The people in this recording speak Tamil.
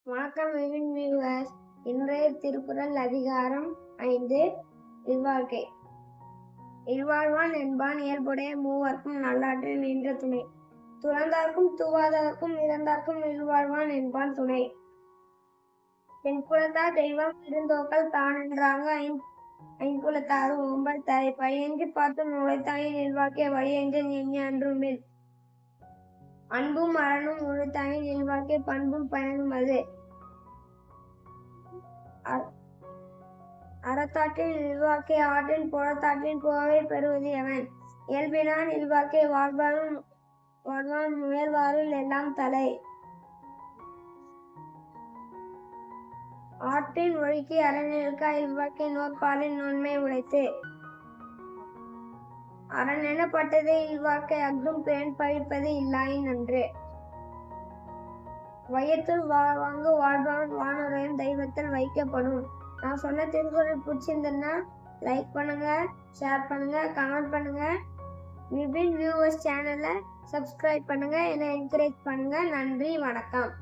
வணக்கம் வியூவர்ஸ். இன்றைய திருக்குறள் அதிகாரம் 5 இல்வாழ்க்கை. இல்வாழ்வான் என்பான் இயல்புடைய மூவர்க்கும் நல்லாற்றில் நின்ற துணை. துறந்தார்க்கும் தூவாதார்க்கும் இறந்தார்க்கும் இல்வாழ்வான் என்பான் துணை. என் குலத்தார் தெய்வம் இருந்தோக்கல் தானென்றாங்க ஐம்புலத்தாரும் ஓம்பல் தரை பழியென்று பார்த்தும் உழைத்தாயின் இல்வாழ்க்கை வழியென்று எண்ணி அன்றுமில். அன்பும் அறனும் உழைத்தாயின் இல்வாழ்க்கை பண்பும் பயனும் அது. அறத்தாற்றின் இல்வாழ்க்கை ஆற்றின் புறத்தாற்றின் புகவை பெறுவது எவன்? இயல்பினான் இல்வாழ்க்கை வாழ்வான் முயல்வாருள் எல்லாம் தலை. ஆற்றின் ஒழுக்கி அறநிற்க இல்வாழ்க்கை நோற்பாலின் நுண்மை உழைத்து. அரண் எனப்பட்டதே இல்வாழ்க்கை அஃதும் பிறன் பழிப்பது இல்லாயின் நன்று. வையத்துள் வாழ்வாங்கு வாழ்பவன் வானுரையும் தெய்வத்தில் வைக்கப்படும். நான் சொன்ன திருக்குறள் பிடிச்சிருந்ததுன்னா லைக் பண்ணுங்க, ஷேர் பண்ணுங்க, கமெண்ட் பண்ணுங்க. விபின் வியூவர்ஸ் சேனலை சப்ஸ்கிரைப் பண்ணுங்க, என்னை என்கரேஜ் பண்ணுங்க. நன்றி, வணக்கம்.